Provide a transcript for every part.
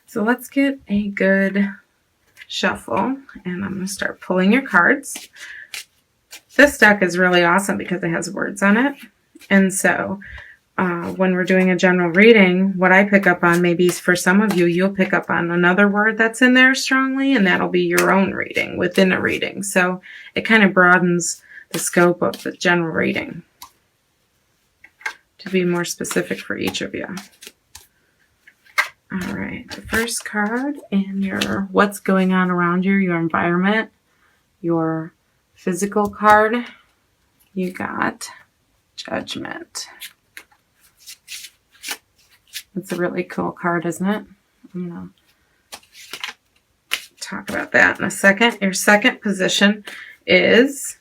So let's get a good shuffle, and I'm going to start pulling your cards. This deck is really awesome because it has words on it. And so when we're doing a general reading, what I pick up on, maybe for some of you, you'll pick up on another word that's in there strongly, and that'll be your own reading within a reading. So it kind of broadens the scope of the general reading to be more specific for each of you. All right, the first card in your what's going on around you, your environment, your physical card, you got Judgment. It's a really cool card, isn't it? I'm going to talk about that in a second. Your second position is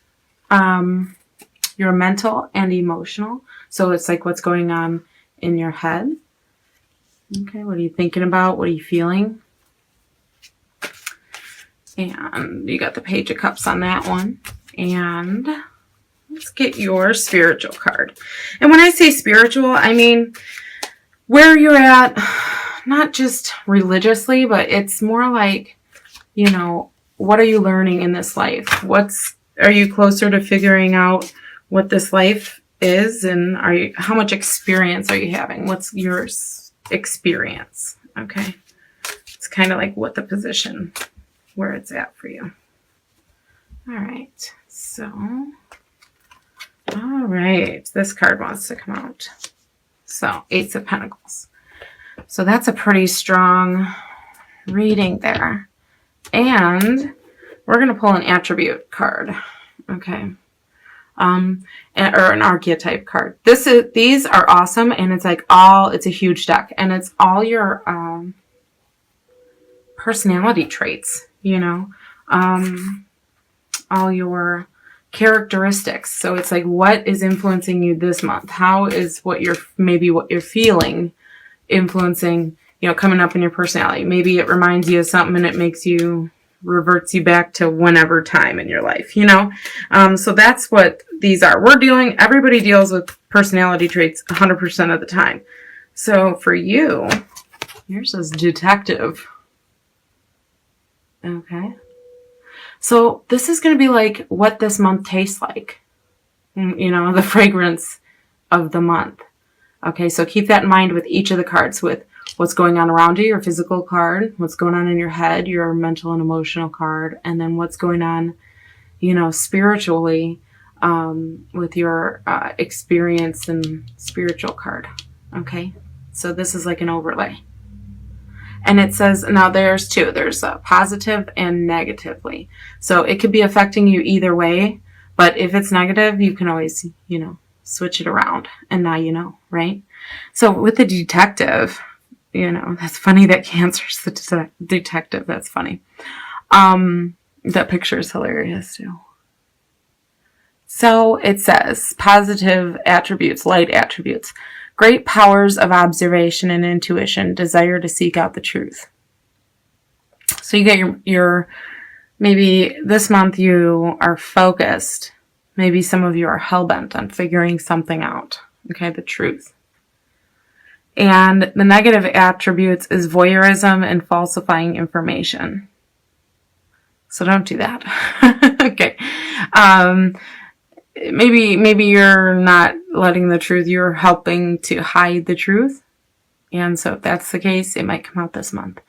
your mental and emotional. So it's like what's going on in your head. Okay, what are you thinking about? What are you feeling? And you got the Page of Cups on that one. And let's get your spiritual card. And when I say spiritual, I mean where you're at, not just religiously, but it's more like, you know, what are you learning in this life? Are you closer to figuring out what this life is? And how much experience are you having? What's your experience? Okay. It's kind of like what the position, where it's at for you. All right. So, all right. This card wants to come out. So, Ace of Pentacles. So that's a pretty strong reading there. And we're going to pull an attribute card. Okay. Or an archetype card. These are awesome, and it's a huge deck, and it's all your personality traits, you know, all your characteristics. So it's like, what is influencing you this month? How is what you're feeling influencing, you know, coming up in your personality? Maybe it reminds you of something and it reverts you back to whenever time in your life, you know? So that's what these are. Everybody deals with personality traits 100% of the time. So for you, yours is detective. Okay. So this is going to be like what this month tastes like. You know, the fragrance of the month. Okay, so keep that in mind with each of the cards, with what's going on around you, your physical card, what's going on in your head, your mental and emotional card, and then what's going on, you know, spiritually with your experience and spiritual card. Okay, so this is like an overlay. And it says, now there's two. There's positive and negatively. So it could be affecting you either way. But if it's negative, you can always, you know, switch it around. And now you know, right? So with the detective, you know, that's funny that Cancer's the detective. That's funny. That picture is hilarious too. So it says positive attributes, light attributes. Great powers of observation and intuition, desire to seek out the truth. So you get your maybe this month you are focused. Maybe some of you are hell-bent on figuring something out. Okay, the truth. And the negative attributes is voyeurism and falsifying information. So don't do that. Okay. Maybe you're not letting the truth, you're helping to hide the truth. And so if that's the case, it might come out this month.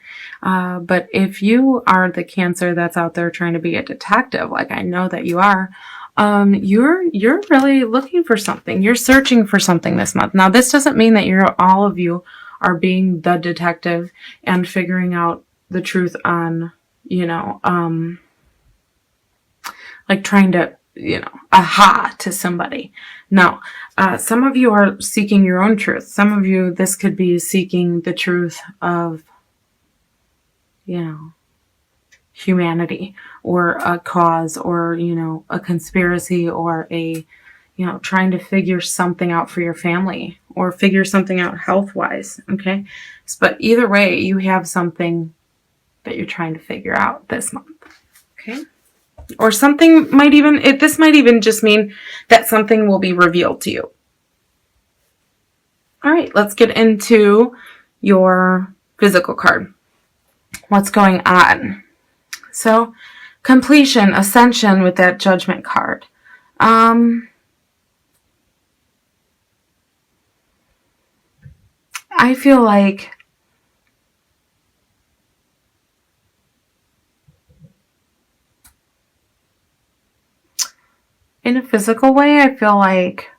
But if you are the Cancer that's out there trying to be a detective, like I know that you are, you're really looking for something. You're searching for something this month. Now, this doesn't mean that all of you are being the detective and figuring out the truth on, you know, like trying to, you know, aha to somebody. No, some of you are seeking your own truth. Some of you, this could be seeking the truth of, you know, humanity or a cause or, you know, a conspiracy or a, you know, trying to figure something out for your family or figure something out health-wise. Okay. But either way, you have something that you're trying to figure out this month. Okay. Or something might even, this might even just mean that something will be revealed to you. All right, let's get into your physical card. what's going on. So completion, ascension with that Judgment card. I feel like in a physical way, I feel like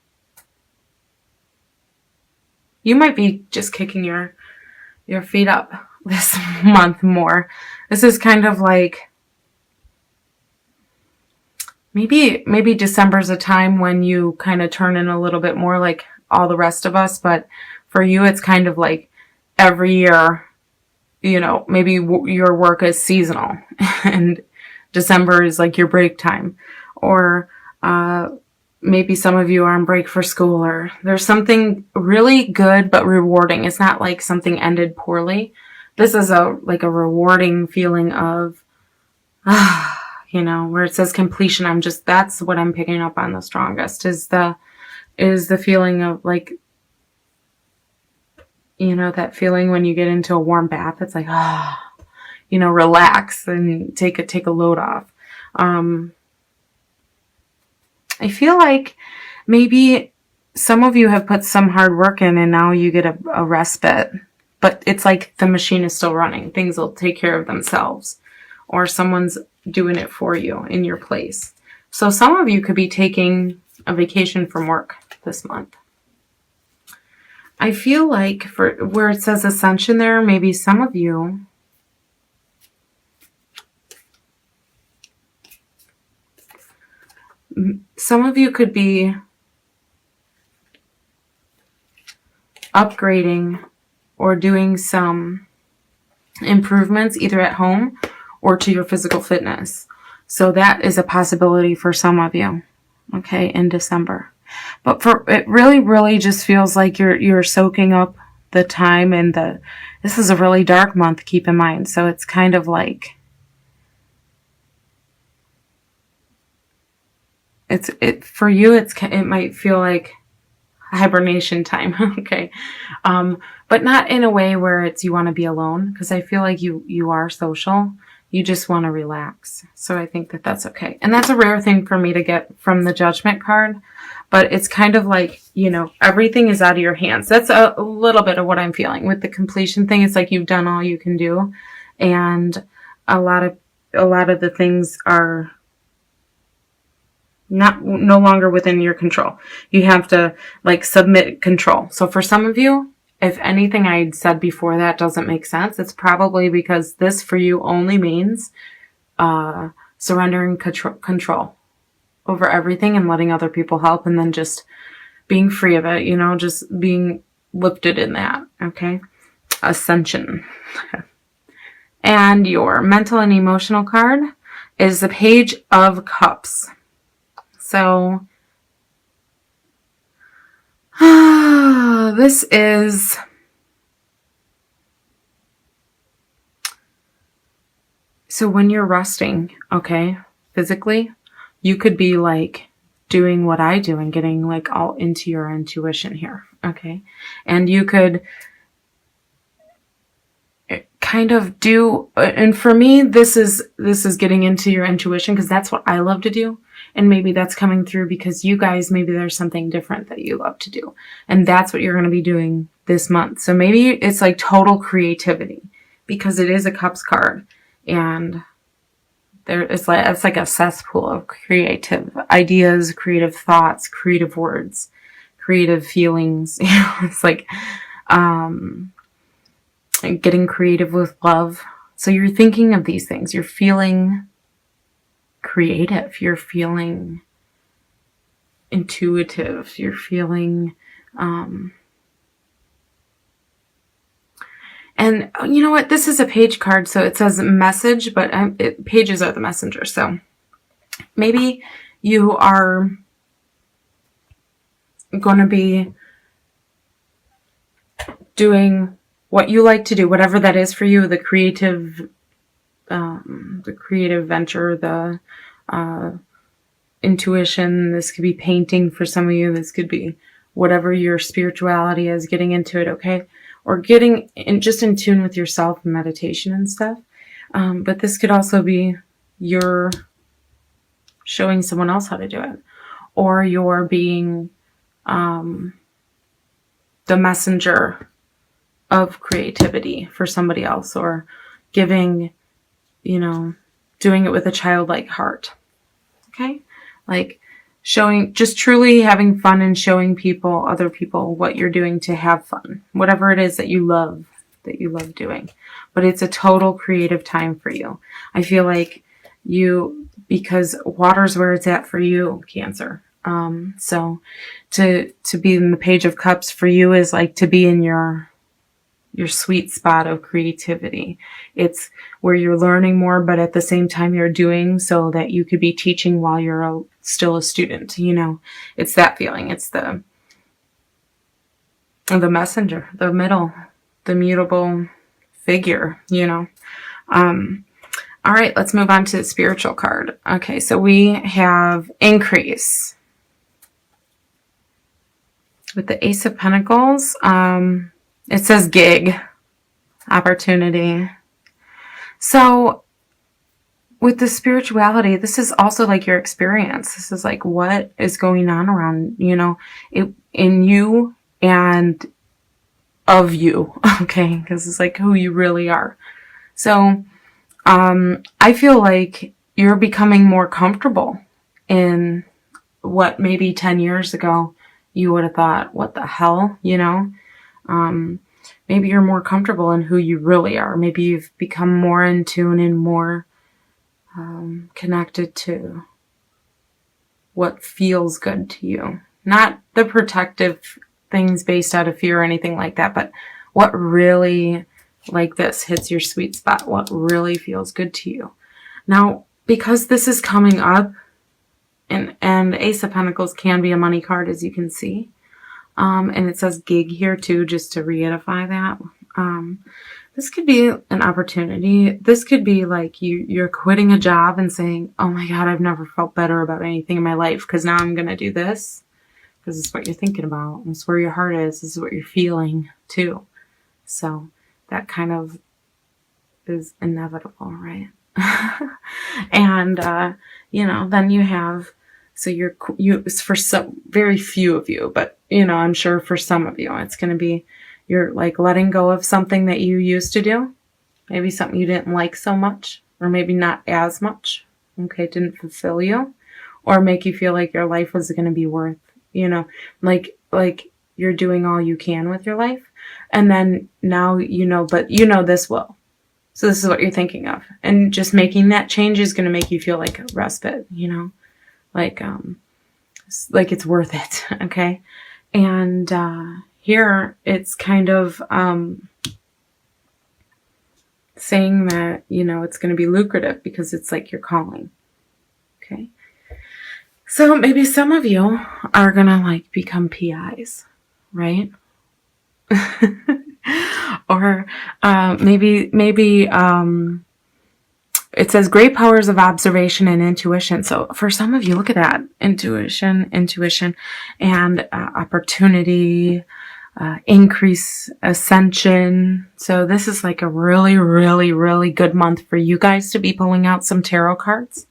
you might be just kicking your feet up this month more. This is kind of like maybe December's a time when you kind of turn in a little bit more like all the rest of us, but for you it's kind of like every year, you know, maybe your work is seasonal and December is like your break time, or maybe some of you are on break for school, or there's something really good but rewarding. It's not like something ended poorly. This is a rewarding feeling of, you know, where it says completion. That's what I'm picking up on the strongest is the feeling of like, you know, that feeling when you get into a warm bath. It's like, you know, relax and take a load off. I feel like maybe some of you have put some hard work in and now you get a respite, but it's like the machine is still running. Things will take care of themselves, or someone's doing it for you in your place. So some of you could be taking a vacation from work this month. I feel like for where it says ascension there, maybe some of you could be upgrading or doing some improvements either at home or to your physical fitness. So that is a possibility for some of you, okay, in December. But for it really just feels like you're soaking up the time, and this is a really dark month, keep in mind. So it's kind of like for you it might feel like hibernation time, okay, but not in a way where it's you want to be alone, because I feel like you are social. You just want to relax. So I think that's okay. And that's a rare thing for me to get from the Judgment card, but it's kind of like, you know, everything is out of your hands. That's a little bit of what I'm feeling with the completion thing. It's like you've done all you can do, and a lot of the things are no longer within your control. You have to like submit control. So for some of you, if anything I said before that doesn't make sense, it's probably because this for you only means surrendering control over everything and letting other people help, and then just being free of it, you know, just being lifted in that, okay? Ascension. And your mental and emotional card is the Page of Cups. So this is so when you're resting, okay, physically, you could be like doing what I do and getting like all into your intuition here, okay? And you could kind of do, and for me, this is getting into your intuition because that's what I love to do. And maybe that's coming through because you guys, maybe there's something different that you love to do. And that's what you're going to be doing this month. So maybe it's like total creativity because it is a Cups card. And it's like a cesspool of creative ideas, creative thoughts, creative words, creative feelings. It's like getting creative with love. So you're thinking of these things. You're feeling creative. You're feeling intuitive. You're feeling and you know what? This is a page card, so it says message, but pages are the messenger. So maybe you are going to be doing what you like to do, whatever that is for you, the creative venture, the intuition. This could be painting for some of you. This could be whatever your spirituality is, getting into it, okay? Or getting just in tune with yourself and meditation and stuff. But this could also be you're showing someone else how to do it, or you're being the messenger of creativity for somebody else, or giving, doing it with a childlike heart. Okay? Like showing, just truly having fun and showing other people what you're doing to have fun. Whatever it is that you love doing. But it's a total creative time for you. I feel like because water's where it's at for you, Cancer. So to be in the Page of Cups for you is like to be in your sweet spot of creativity. It's where you're learning more, but at the same time you're doing so that you could be teaching while you're still a student. It's that feeling. It's the messenger, the middle, the mutable figure, All right, let's move on to the spiritual card. Okay, so we have increase. With the Ace of Pentacles, it says gig, opportunity. So with the spirituality, this is also like your experience. This is like what is going on around, in you and of you, okay? Because it's like who you really are. So I feel like you're becoming more comfortable in what maybe 10 years ago you would have thought, what the hell, maybe you're more comfortable in who you really are. Maybe you've become more in tune and more connected to what feels good to you. Not the protective things based out of fear or anything like that, but what really, like this, hits your sweet spot, what really feels good to you. Now, because this is coming up, and Ace of Pentacles can be a money card, as you can see. And it says gig here too, just to reiterify that. This could be an opportunity. This could be like you're quitting a job and saying, oh my God, I've never felt better about anything in my life because now I'm going to do this. Because it's what you're thinking about. It's where your heart is. This is what you're feeling too. So that kind of is inevitable, right? And, then you have, so it's for some, very few of you, but, I'm sure for some of you, it's going to be, you're like letting go of something that you used to do. Maybe something you didn't like so much, or maybe not as much. Okay. It didn't fulfill you or make you feel like your life was going to be worth, like you're doing all you can with your life. And then now, but this will. So this is what you're thinking of. And just making that change is going to make you feel like a respite, like it's worth it. Okay. And, here it's kind of, saying that, it's going to be lucrative because it's like you're calling. Okay. So maybe some of you are going to become PIs, right? Or maybe it says great powers of observation and intuition. So for some of you, look at that. Intuition, and opportunity, increase, ascension. So this is like a really, really, really good month for you guys to be pulling out some tarot cards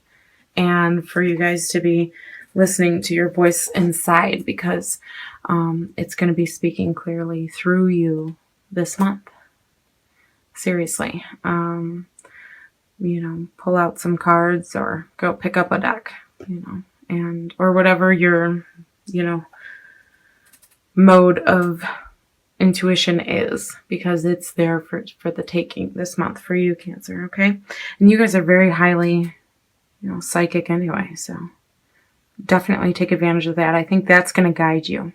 and for you guys to be listening to your voice inside, because it's going to be speaking clearly through you this month. Seriously. Pull out some cards or go pick up a deck, or whatever your, mode of intuition is, because it's there for the taking this month for you, Cancer. Okay. And you guys are very highly, psychic anyway. So definitely take advantage of that. I think that's going to guide you.